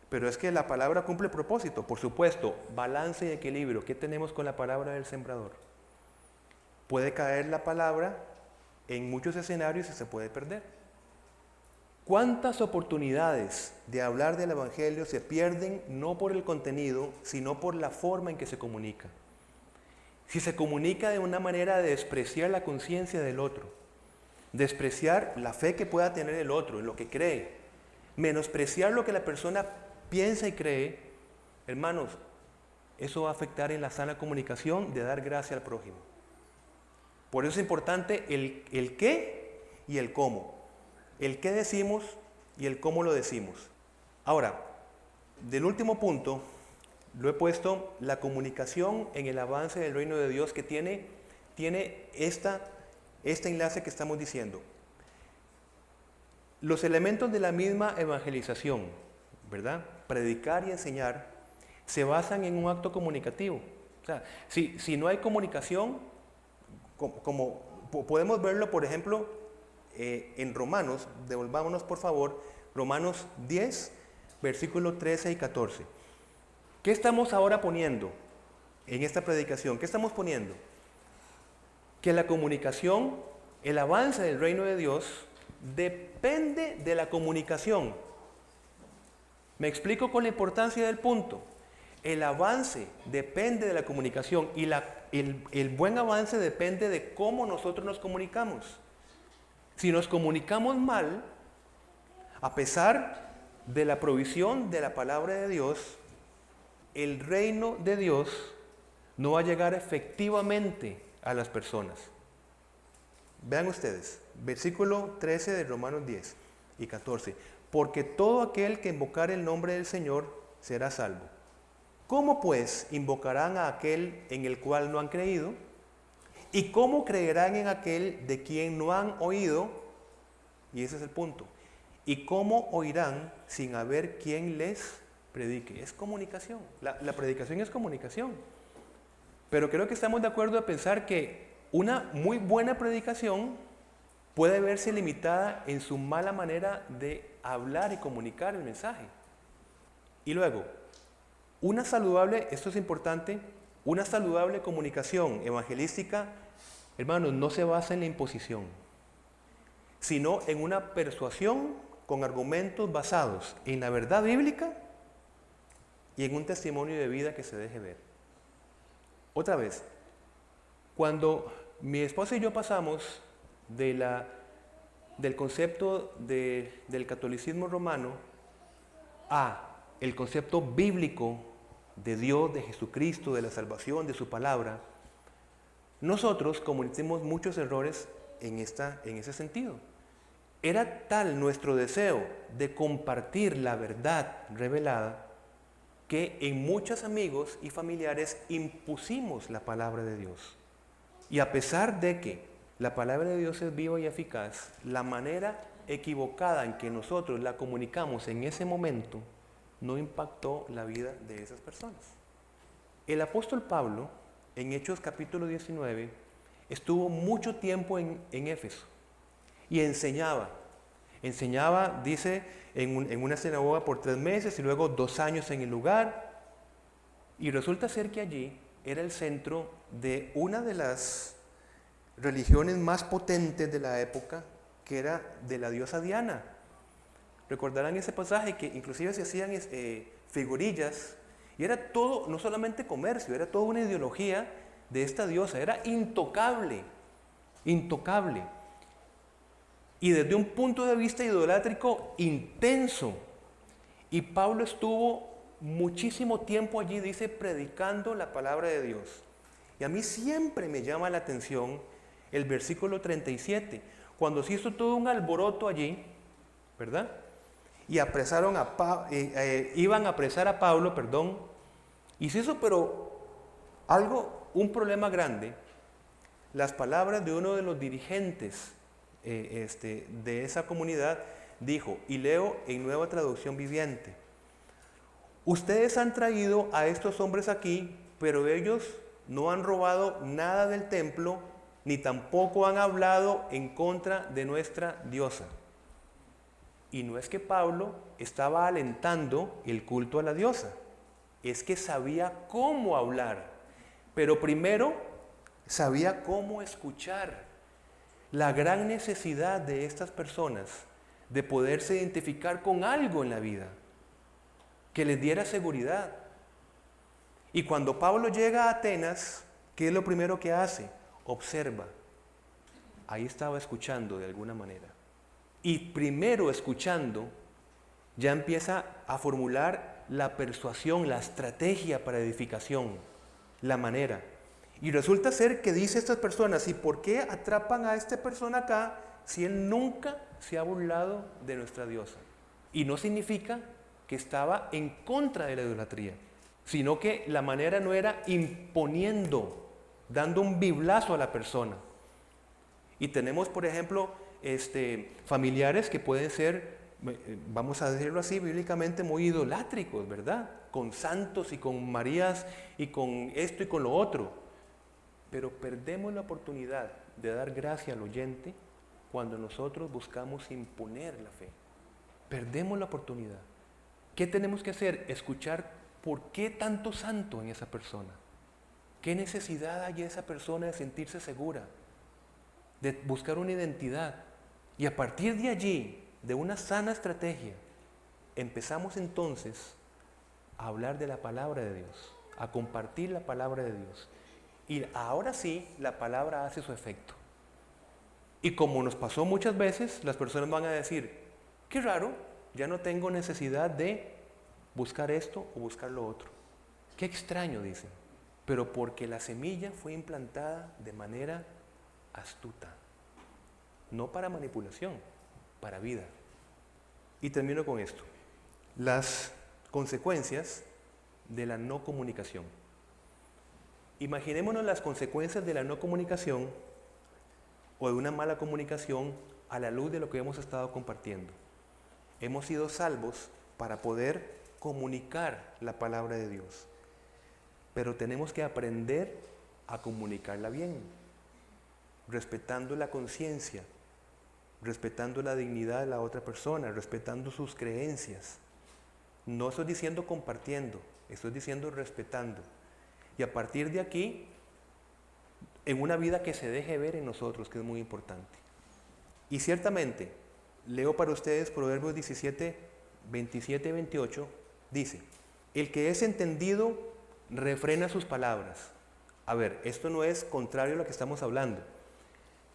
Pero es que la palabra cumple propósito, por supuesto, balance y equilibrio. ¿Qué tenemos con la palabra del sembrador? Puede caer la palabra en muchos escenarios y se puede perder. ¿Cuántas oportunidades de hablar del Evangelio se pierden no por el contenido, sino por la forma en que se comunica? Si se comunica de una manera de despreciar la conciencia del otro, despreciar la fe que pueda tener el otro, en lo que cree, menospreciar lo que la persona piensa y cree, hermanos, eso va a afectar en la sana comunicación de dar gracia al prójimo. Por eso es importante el qué y el cómo. El qué decimos y el cómo lo decimos. Ahora, del último punto, lo he puesto la comunicación en el avance del reino de Dios que tiene este enlace que estamos diciendo. Los elementos de la misma evangelización, ¿verdad? Predicar y enseñar, se basan en un acto comunicativo. O sea, si no hay comunicación, como podemos verlo, por ejemplo, en Romanos, devolvámonos por favor, Romanos 10, versículos 13 y 14. ¿Qué estamos ahora poniendo en esta predicación? ¿Qué estamos poniendo? Que la comunicación, el avance del reino de Dios, depende de la comunicación. Me explico con la importancia del punto. El avance depende de la comunicación y el buen avance depende de cómo nosotros nos comunicamos. Si nos comunicamos mal, a pesar de la provisión de la palabra de Dios, el reino de Dios no va a llegar efectivamente a las personas. Vean ustedes, versículo 13 de Romanos 10 y 14. Porque todo aquel que invocare el nombre del Señor será salvo. ¿Cómo pues invocarán a aquel en el cual no han creído? ¿Y cómo creerán en aquel de quien no han oído? Y ese es el punto. ¿Y cómo oirán sin haber quien les predique? Es comunicación. La predicación es comunicación. Pero creo que estamos de acuerdo a pensar que una muy buena predicación puede verse limitada en su mala manera de hablar y comunicar el mensaje. Y luego, una saludable, esto es importante, una saludable comunicación evangelística, hermanos, no se basa en la imposición, sino en una persuasión con argumentos basados en la verdad bíblica y en un testimonio de vida que se deje ver. Otra vez, cuando mi esposa y yo pasamos del concepto del catolicismo romano a el concepto bíblico de Dios, de Jesucristo, de la salvación, de su palabra, Nosotros cometimos muchos errores en ese sentido. Era tal nuestro deseo de compartir la verdad revelada que en muchos amigos y familiares impusimos la palabra de Dios. Y a pesar de que la palabra de Dios es viva y eficaz, la manera equivocada en que nosotros la comunicamos en ese momento no impactó la vida de esas personas. El apóstol Pablo, en Hechos capítulo 19, estuvo mucho tiempo en Éfeso y enseñaba. Enseñaba, dice, en una sinagoga por 3 meses y luego 2 años en el lugar. Y resulta ser que allí era el centro de una de las religiones más potentes de la época, que era de la diosa Diana. Recordarán ese pasaje que inclusive se hacían figurillas, y era todo, no solamente comercio, era toda una ideología de esta diosa, era intocable, intocable. Y desde un punto de vista idolátrico intenso. Y Pablo estuvo muchísimo tiempo allí, dice, predicando la palabra de Dios. Y a mí siempre me llama la atención el versículo 37, cuando se hizo todo un alboroto allí, ¿verdad? Y apresaron iban a apresar a Pablo, y se hizo pero un problema grande. Las palabras de uno de los dirigentes de esa comunidad dijo, y leo en Nueva Traducción Viviente: ustedes han traído a estos hombres aquí, pero ellos no han robado nada del templo, ni tampoco han hablado en contra de nuestra diosa. Y no es que Pablo estaba alentando el culto a la diosa, es que sabía cómo hablar, pero primero sabía cómo escuchar. La gran necesidad de estas personas de poderse identificar con algo en la vida que les diera seguridad. Y cuando Pablo llega a Atenas, ¿qué es lo primero que hace? Observa. Ahí estaba escuchando de alguna manera. Y primero escuchando, ya empieza a formular la persuasión, la estrategia para edificación, la manera. Y resulta ser que dice estas personas, ¿y por qué atrapan a esta persona acá si él nunca se ha burlado de nuestra diosa? Y no significa que estaba en contra de la idolatría, sino que la manera no era imponiendo, dando un biblazo a la persona. Y tenemos, por ejemplo, familiares que pueden ser, vamos a decirlo así, bíblicamente muy idolátricos, ¿verdad? Con santos y con Marías y con esto y con lo otro. Pero perdemos la oportunidad de dar gracia al oyente cuando nosotros buscamos imponer la fe. Perdemos la oportunidad. ¿Qué tenemos que hacer? Escuchar por qué tanto santo en esa persona. ¿Qué necesidad hay en esa persona de sentirse segura? De buscar una identidad. Y a partir de allí, de una sana estrategia, empezamos entonces a hablar de la palabra de Dios, a compartir la palabra de Dios. Y ahora sí, la palabra hace su efecto. Y como nos pasó muchas veces, las personas van a decir, qué raro, ya no tengo necesidad de buscar esto o buscar lo otro. Qué extraño, dicen. Pero porque la semilla fue implantada de manera astuta. No para manipulación, para vida. Y termino con esto. Las consecuencias de la no comunicación. Imaginémonos las consecuencias de la no comunicación o de una mala comunicación a la luz de lo que hemos estado compartiendo. Hemos sido salvos para poder comunicar la palabra de Dios, pero tenemos que aprender a comunicarla bien, respetando la conciencia, respetando la dignidad de la otra persona, respetando sus creencias. No estoy diciendo compartiendo, estoy diciendo respetando. Y a partir de aquí, en una vida que se deje ver en nosotros, que es muy importante. Y ciertamente, leo para ustedes Proverbios 17, 27 y 28, dice, el que es entendido refrena sus palabras. A ver, esto no es contrario a lo que estamos hablando,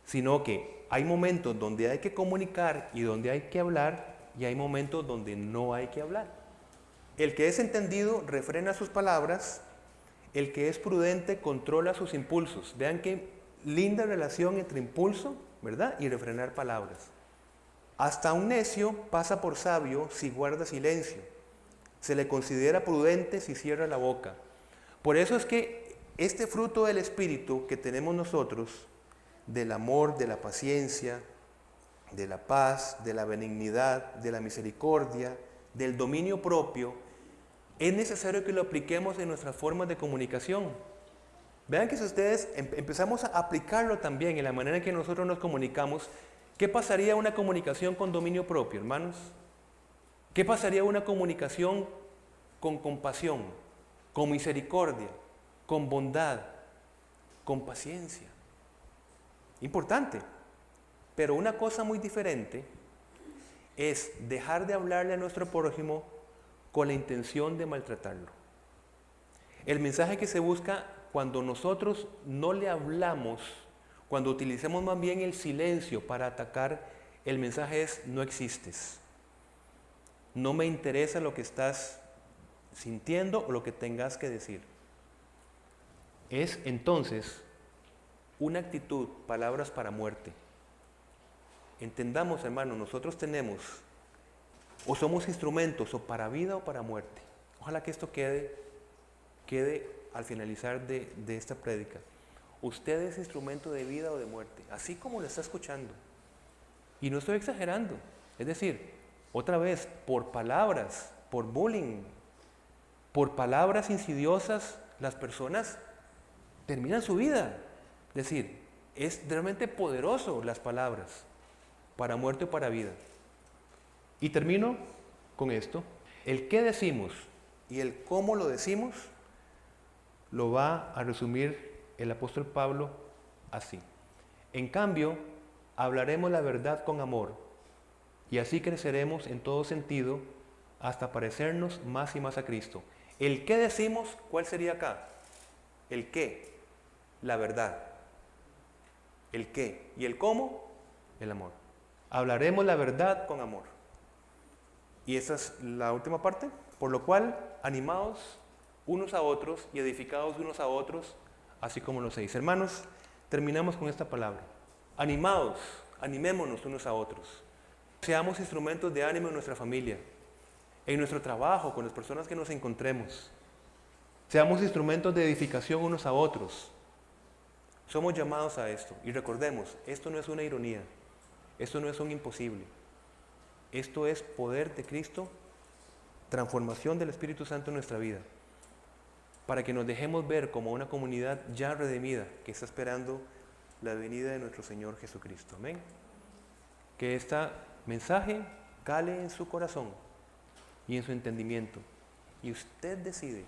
sino que hay momentos donde hay que comunicar y donde hay que hablar, y hay momentos donde no hay que hablar. El que es entendido refrena sus palabras, El que es prudente controla sus impulsos. Vean qué linda relación entre impulso, ¿verdad?, y refrenar palabras. Hasta un necio pasa por sabio si guarda silencio. Se le considera prudente si cierra la boca. Por eso es que este fruto del Espíritu que tenemos nosotros, del amor, de la paciencia, de la paz, de la benignidad, de la misericordia, del dominio propio, es necesario que lo apliquemos en nuestras formas de comunicación. Vean que si ustedes empezamos a aplicarlo también en la manera en que nosotros nos comunicamos, ¿qué pasaría una comunicación con dominio propio, hermanos? ¿Qué pasaría una comunicación con compasión, con misericordia, con bondad, con paciencia? Importante. Pero una cosa muy diferente es dejar de hablarle a nuestro prójimo con la intención de maltratarlo. El mensaje que se busca cuando nosotros no le hablamos, cuando utilizamos más bien el silencio para atacar, el mensaje es: no existes. No me interesa lo que estás sintiendo o lo que tengas que decir. Es entonces una actitud, palabras para muerte. Entendamos, hermano, nosotros tenemos o somos instrumentos o para vida o para muerte. Ojalá que esto quede al finalizar de esta prédica. Usted es instrumento de vida o de muerte, así como lo está escuchando. Y no estoy exagerando. Es decir, otra vez, por palabras, por bullying, por palabras insidiosas, las personas terminan su vida. Es decir, es realmente poderoso las palabras, para muerte o para vida. Y termino con esto. El qué decimos y el cómo lo decimos lo va a resumir el apóstol Pablo así. En cambio, hablaremos la verdad con amor, y así creceremos en todo sentido hasta parecernos más y más a Cristo. El qué decimos, ¿cuál sería acá? El qué, la verdad. El qué. ¿Y el cómo? El amor. Hablaremos la verdad con amor. Y esa es la última parte. Por lo cual, animados unos a otros y edificados unos a otros, así como los 6. Hermanos, terminamos con esta palabra. Animados, animémonos unos a otros. Seamos instrumentos de ánimo en nuestra familia, en nuestro trabajo, con las personas que nos encontremos. Seamos instrumentos de edificación unos a otros. Somos llamados a esto. Y recordemos, esto no es una ironía, esto no es un imposible. Esto es poder de Cristo, transformación del Espíritu Santo en nuestra vida, para que nos dejemos ver como una comunidad ya redimida que está esperando la venida de nuestro Señor Jesucristo. Amén. Que este mensaje cale en su corazón y en su entendimiento, y usted decide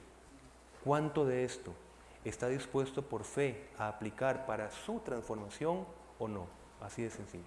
cuánto de esto está dispuesto por fe a aplicar para su transformación o no. Así de sencillo.